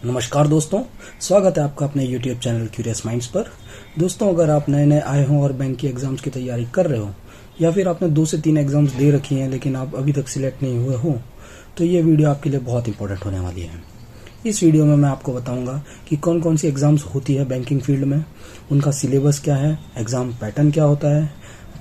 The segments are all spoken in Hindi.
नमस्कार दोस्तों, स्वागत है आपका अपने YouTube चैनल क्यूरियस माइंड्स पर। दोस्तों, अगर आप नए नए आए हों और बैंक की एग्जाम्स की तैयारी कर रहे हो या फिर आपने 2 से 3 एग्जाम्स दे रखी हैं लेकिन आप अभी तक सिलेक्ट नहीं हुए हो, तो ये वीडियो आपके लिए बहुत इंपॉर्टेंट होने वाली है। इस वीडियो में मैं आपको बताऊंगा कि कौन कौन सी एग्जाम्स होती है बैंकिंग फील्ड में, उनका सिलेबस क्या है, एग्जाम पैटर्न क्या होता है,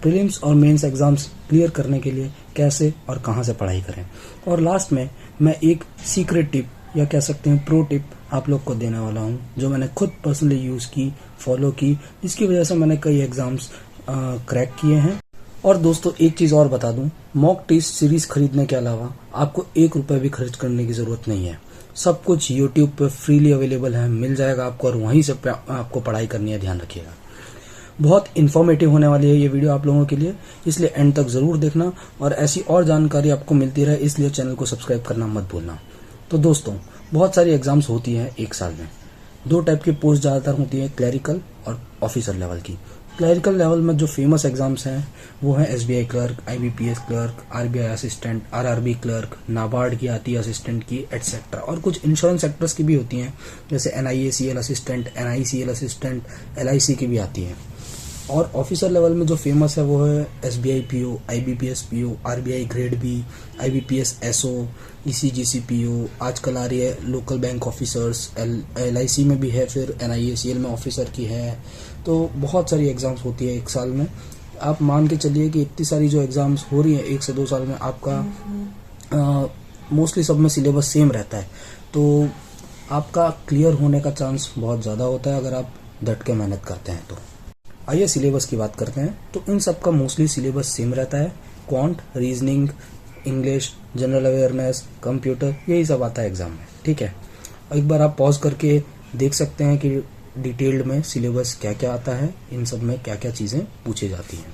प्रीलिम्स और मेंस एग्जाम्स क्लियर करने के लिए कैसे और कहां से पढ़ाई करें, और लास्ट में मैं एक सीक्रेट टिप या कह सकते हैं प्रो टिप आप लोग को देने वाला हूं, जो मैंने खुद पर्सनली यूज की, फॉलो की, जिसकी वजह से मैंने कई एग्जाम्स क्रैक किए हैं। और दोस्तों, एक चीज और बता दूं, मॉक टेस्ट सीरीज खरीदने के अलावा आपको 1 रुपए भी खर्च करने की जरूरत नहीं है। सब कुछ यूट्यूब पे फ्रीली अवेलेबल है, मिल जाएगा आपको, और वहीं से आपको पढ़ाई करनी है। ध्यान रखिएगा, बहुत इन्फॉर्मेटिव होने वाली है ये वीडियो आप लोगों के लिए, इसलिए एंड तक जरूर देखना। और ऐसी और जानकारी आपको मिलती रहे, इसलिए चैनल को सब्सक्राइब करना मत भूलना। तो दोस्तों, बहुत सारी एग्जाम्स होती हैं एक साल में। 2 टाइप की पोस्ट ज्यादातर होती है, क्लरिकल और ऑफिसर लेवल की। क्लरिकल लेवल में जो फेमस एग्जाम्स हैं वो है SBI clerk, IBPS clerk, RBI assistant, RRB clerk, NABARD की आती है असिस्टेंट की, एटसेट्रा। और कुछ इंश्योरेंस सेक्टर्स की भी होती हैं, जैसे NIACL assistant, NICL assistant, LIC की भी आती है। और ऑफिसर लेवल में जो फेमस है वो है SBI PO, IBPS PO, RBI grade B, IBPS SO, ECGC PO। आजकल आ रही है लोकल बैंक ऑफिसर्स, LIC में भी है, फिर NIACL में ऑफिसर की है। तो बहुत सारी एग्जाम्स होती है एक साल में। आप मान के चलिए कि इतनी सारी जो एग्जाम्स हो रही है 1 से 2 साल में, आपका मोस्टली सब में सिलेबस सेम रहता है, तो आपका क्लियर होने का चांस बहुत ज़्यादा होता है अगर आप डट के मेहनत करते हैं तो। आइए सिलेबस की बात करते हैं। तो इन सब का मोस्टली सिलेबस सेम रहता है। Quant, reasoning, English, general awareness, computer, यही सब आता है एग्जाम में। ठीक है, एक बार आप पॉज करके देख सकते हैं कि डिटेल्ड में सिलेबस क्या क्या आता है, इन सब में क्या क्या चीजें पूछी जाती हैं।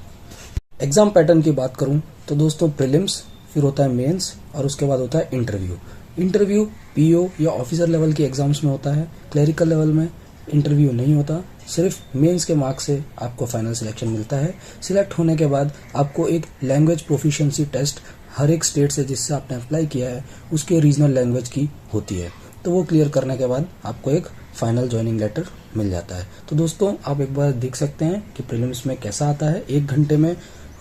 एग्जाम पैटर्न की बात करूं तो दोस्तों, प्रीलिम्स, फिर होता है मेंस, और उसके बाद होता है इंटरव्यू। इंटरव्यू PO या ऑफिसर लेवल की एग्जाम्स में होता है। क्लरिकल लेवल में इंटरव्यू नहीं होता, सिर्फ मेंस के मार्क्स से आपको फाइनल सिलेक्शन मिलता है। सिलेक्ट होने के बाद आपको एक लैंग्वेज प्रोफिशिएंसी टेस्ट हर एक स्टेट से जिससे आपने अप्लाई किया है उसके रीजनल लैंग्वेज की होती है, तो वो क्लियर करने के बाद आपको एक फाइनल ज्वाइनिंग लेटर मिल जाता है। तो दोस्तों, आप एक बार देख सकते हैं कि प्रीलिम्स में कैसा आता है। 1 घंटे में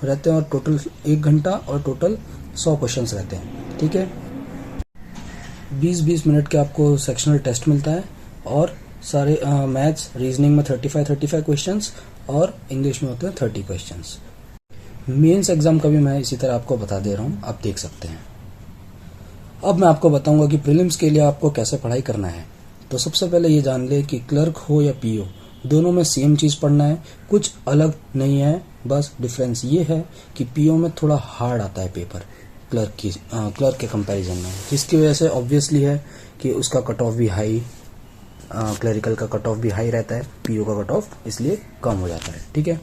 रहते हैं, और टोटल 1 घंटा और टोटल 100 क्वेश्चन रहते हैं। ठीक है, 20-20 मिनट के आपको सेक्शनल टेस्ट मिलता है, और सारे मैथ्स, रीजनिंग में 35 क्वेश्चंस, और इंग्लिश में होते हैं 30 क्वेश्चंस। मेंस एग्जाम का भी मैं इसी तरह आपको बता दे रहा हूं, आप देख सकते हैं। अब मैं आपको बताऊंगा कि प्रीलिम्स के लिए आपको कैसे पढ़ाई करना है। तो सबसे पहले ये जान ले कि क्लर्क हो या PO, दोनों में सेम चीज पढ़ना है, कुछ अलग नहीं है। बस डिफरेंस ये है कि PO में थोड़ा हार्ड आता है पेपर क्लर्क के कंपैरिजन में, जिसकी वजह से ऑब्वियसली है कि उसका कट ऑफ भी हाई, क्लरिकल का कट ऑफ भी हाई रहता है, PO का कट ऑफ इसलिए कम हो जाता है। ठीक है,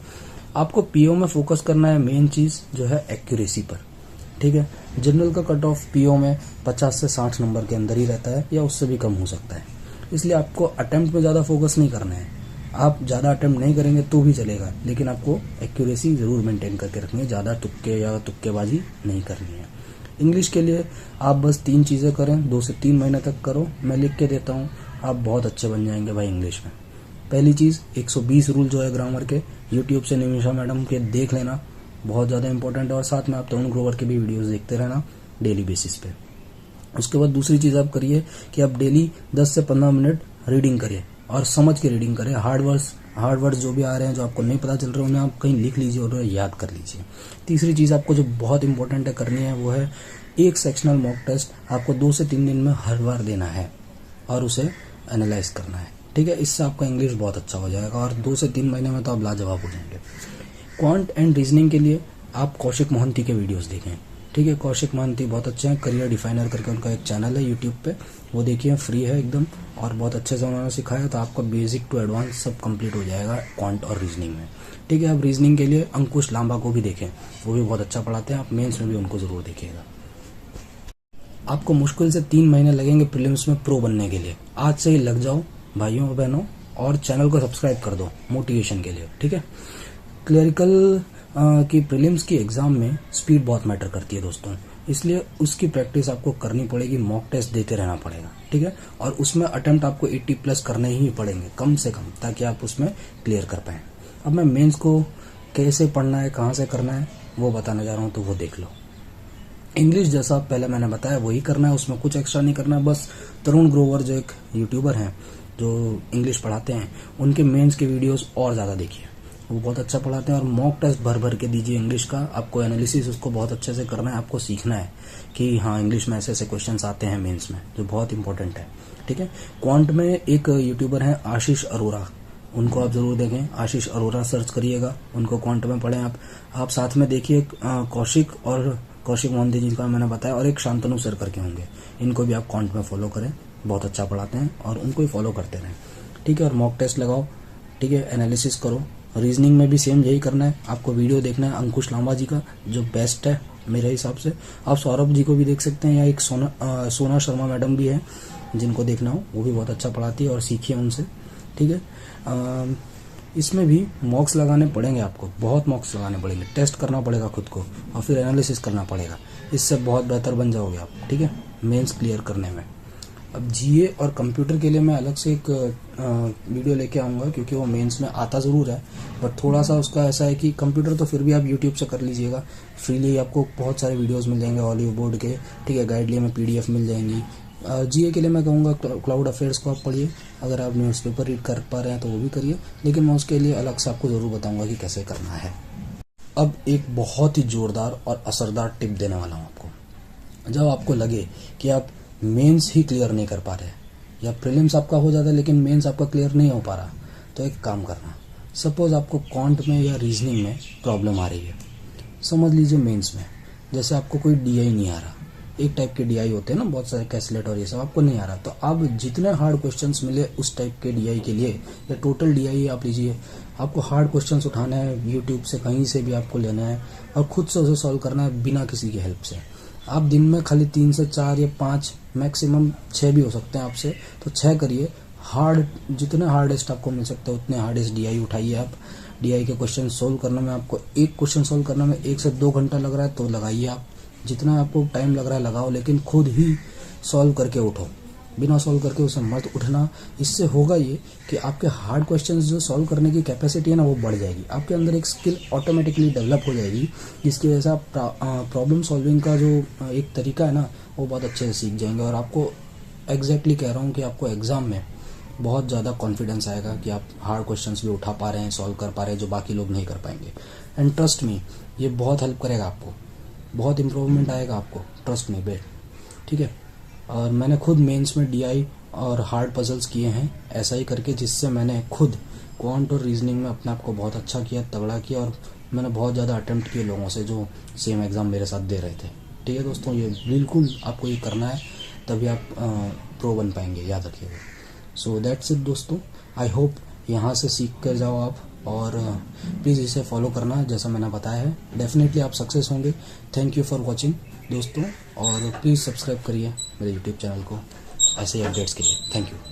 आपको PO में फोकस करना है मेन चीज जो है एक्यूरेसी पर। ठीक है, जनरल का कट ऑफ PO में 50 से 60 नंबर के अंदर ही रहता है, या उससे भी कम हो सकता है, इसलिए आपको अटेम्प्ट में ज्यादा फोकस नहीं करना है। आप ज्यादा अटेम्प्ट नहीं करेंगे तो भी चलेगा, लेकिन आपको एक्यूरेसी जरूर मेंटेन करके रखनी है, ज्यादा तुक्के या तुक्केबाजी नहीं करनी है। इंग्लिश के लिए आप बस 3 चीजें करें, 2 से 3 महीने तक करो, मैं लिख के देता हूँ, आप बहुत अच्छे बन जाएंगे भाई इंग्लिश में। पहली चीज, 120 रूल जो है ग्रामर के, यूट्यूब से निमिषा मैडम के देख लेना, बहुत ज्यादा इंपॉर्टेंट है। और साथ में आप तरुण ग्रोवर के भी वीडियोस देखते रहना डेली बेसिस पे। उसके बाद दूसरी चीज आप करिए कि आप डेली 10 से 15 मिनट रीडिंग करिए, और समझ के रीडिंग करें। हार्ड वर्ड्स जो भी आ रहे हैं, जो आपको नहीं पता चल रहे, उन्हें आप कहीं लिख लीजिए और याद कर लीजिए। तीसरी चीज आपको जो बहुत इंपॉर्टेंट है करनी है, वो है एक सेक्शनल मॉक टेस्ट आपको 2 से 3 दिन में हर बार देना है, और उसे एनालाइज करना है। ठीक है, इससे आपका इंग्लिश बहुत अच्छा हो जाएगा, और 2 से 3 महीने में तो आप लाजवाब हो जाएंगे। क्वांट एंड रीजनिंग के लिए आप कौशिक मोहंती के वीडियोस देखें। ठीक है, कौशिक मोहंती बहुत अच्छे हैं, करियर डिफाइनर करके उनका एक चैनल है यूट्यूब पे, वो देखिए, फ्री है एकदम, और बहुत अच्छे से उन्होंने सिखाया, तो आपका बेसिक टू एडवांस सब कंप्लीट हो जाएगा क्वांट और रीजनिंग में। ठीक है, अब रीजनिंग के लिए अंकुश लांबा को भी देखें, वो भी बहुत अच्छा पढ़ाते हैं, आप मेंस में भी उनको जरूर देखिएगा। आपको मुश्किल से 3 महीने लगेंगे प्रीलिम्स में प्रो बनने के लिए। आज से ही लग जाओ भाइयों और बहनों, और चैनल को सब्सक्राइब कर दो मोटिवेशन के लिए। ठीक है, क्लरिकल की प्रीलिम्स की एग्जाम में स्पीड बहुत मैटर करती है दोस्तों। इसलिए उसकी प्रैक्टिस आपको करनी पड़ेगी, मॉक टेस्ट देते रहना पड़ेगा, ठीक है। और उसमें अटेम्प्ट आपको 80+ करने ही पड़ेंगे कम से कम, ताकि आप उसमें क्लियर कर पाएं। अब मैं मेंस को कैसे पढ़ना है, कहाँ से करना है वो बताने जा रहा हूँ, तो वो देख लो। इंग्लिश जैसा पहले मैंने बताया वही करना है, उसमें कुछ एक्स्ट्रा नहीं करना है। बस तरुण ग्रोवर जो एक यूट्यूबर हैं जो इंग्लिश पढ़ाते हैं, उनके मेंस के वीडियोस और ज़्यादा देखिए, वो बहुत अच्छा पढ़ाते हैं। और मॉक टेस्ट भर भर के दीजिए इंग्लिश का, आपको एनालिसिस उसको बहुत अच्छे से करना है, आपको सीखना है कि हाँ इंग्लिश में ऐसे ऐसे क्वेश्चंस आते हैं मेंस में, जो बहुत इंपॉर्टेंट है, ठीक है। क्वांट में एक यूट्यूबर हैं आशीष अरोरा, उनको आप जरूर देखें, आशीष अरोरा सर्च करिएगा, उनको क्वांट में पढ़ें आप साथ में देखिए कौशिक मोहंती जी का मैंने बताया, और एक शांतनु सर करके होंगे, इनको भी आप क्वांट में फॉलो करें, बहुत अच्छा पढ़ाते हैं और उनको ही फॉलो करते रहें, ठीक है। और मॉक टेस्ट लगाओ, ठीक है, एनालिसिस करो। रीजनिंग में भी सेम यही करना है, आपको वीडियो देखना है अंकुश लांबा जी का, जो बेस्ट है मेरे हिसाब से। आप सौरभ जी को भी देख सकते हैं, या एक सोना शर्मा मैडम भी है, जिनको देखना हो, वो भी बहुत अच्छा पढ़ाती है, और सीखिए उनसे, ठीक है। इसमें भी मॉक्स लगाने पड़ेंगे आपको, बहुत मॉक्स लगाने पड़ेंगे, टेस्ट करना पड़ेगा खुद को, और फिर एनालिसिस करना पड़ेगा, इससे बहुत बेहतर बन जाओगे आप, ठीक है, मेंस क्लियर करने में। अब जीए और कंप्यूटर के लिए मैं अलग से एक वीडियो लेके आऊँगा, क्योंकि वो मेंस में आता ज़रूर है, पर थोड़ा सा उसका ऐसा है कि कंप्यूटर तो फिर भी आप यूट्यूब से कर लीजिएगा, फ्रीली आपको बहुत सारे वीडियोस मिल जाएंगे ऑलिव बोर्ड के, ठीक है, गाइडलाइन में PDF मिल जाएंगी। जीए के लिए मैं कहूँगा क्लाउड अफेयर्स को आप पढ़िए, अगर आप न्यूज़पेपर रीड कर पा रहे हैं तो वो भी करिए, लेकिन मैं उसके लिए अलग से आपको ज़रूर बताऊँगा कि कैसे करना है। अब एक बहुत ही ज़ोरदार और असरदार टिप देने वाला हूँ आपको। जब आपको लगे कि आप मेंस ही क्लियर नहीं कर पा रहे, या प्रीलिम्स आपका हो जाता है लेकिन मेंस आपका क्लियर नहीं हो पा रहा, तो एक काम करना, सपोज आपको क्वांट में या रीजनिंग में प्रॉब्लम आ रही है, समझ लीजिए मेंस में, जैसे आपको कोई DI नहीं आ रहा, एक टाइप के DI होते हैं ना बहुत सारे, कैसलेट और ये सब आपको नहीं आ रहा, तो आप जितने हार्ड क्वेश्चंस मिले उस टाइप के DI के लिए, या टोटल DI आप लीजिए, आपको हार्ड क्वेश्चंस उठाना है यूट्यूब से, कहीं से भी आपको लेना है, और खुद से उसे सॉल्व करना है बिना किसी की हेल्प से। आप दिन में खाली 3 से 4 या 5 मैक्सिमम 6 भी हो सकते हैं आपसे, तो 6 करिए। हार्ड जितने हार्डेस्ट आपको मिल सकते हैं उतने हार्डेस्ट DI उठाइए आप। DI के क्वेश्चन सोल्व करने में, आपको एक क्वेश्चन सोल्व करने में 1 से 2 घंटा लग रहा है तो लगाइए आप, जितना आपको टाइम लग रहा है लगाओ, लेकिन खुद ही सॉल्व करके उठो, बिना सॉल्व करके उसे मत उठना। इससे होगा ये कि आपके हार्ड क्वेश्चंस जो सॉल्व करने की कैपेसिटी है ना, वो बढ़ जाएगी, आपके अंदर एक स्किल ऑटोमेटिकली डेवलप हो जाएगी, जिसकी वजह से आप प्रॉब्लम सॉल्विंग का जो एक तरीका है ना, वो बहुत अच्छे से सीख जाएंगे। और आपको एग्जैक्टली कह रहा हूँ कि आपको एग्जाम में बहुत ज़्यादा कॉन्फिडेंस आएगा कि आप हार्ड क्वेश्चंस भी उठा पा रहे हैं, सॉल्व कर पा रहे हैं, जो बाकी लोग नहीं कर पाएंगे। एंड ट्रस्ट मी, ये बहुत हेल्प करेगा आपको, बहुत इंप्रूवमेंट आएगा आपको, ट्रस्ट मी बेट, ठीक है। और मैंने खुद मेंस में DI और हार्ड पजल्स किए हैं ऐसा ही करके, जिससे मैंने खुद क्वांट और रीजनिंग में अपने आप को बहुत अच्छा किया, तगड़ा किया, और मैंने बहुत ज़्यादा अटेम्प्ट किए लोगों से जो सेम एग्ज़ाम मेरे साथ दे रहे थे, ठीक है दोस्तों। ये बिल्कुल आपको ये करना है, तभी आप प्रो बन पाएंगे, याद रखिएगा। सो दैट्स इट दोस्तों, आई होप यहाँ से सीख कर जाओ आप, और प्लीज़ इसे फॉलो करना जैसा मैंने बताया है, डेफिनेटली आप सक्सेस होंगे। थैंक यू फॉर वॉचिंग दोस्तों, और प्लीज़ सब्सक्राइब करिए मेरे यूट्यूब चैनल को ऐसे ही अपडेट्स के लिए। Thank you.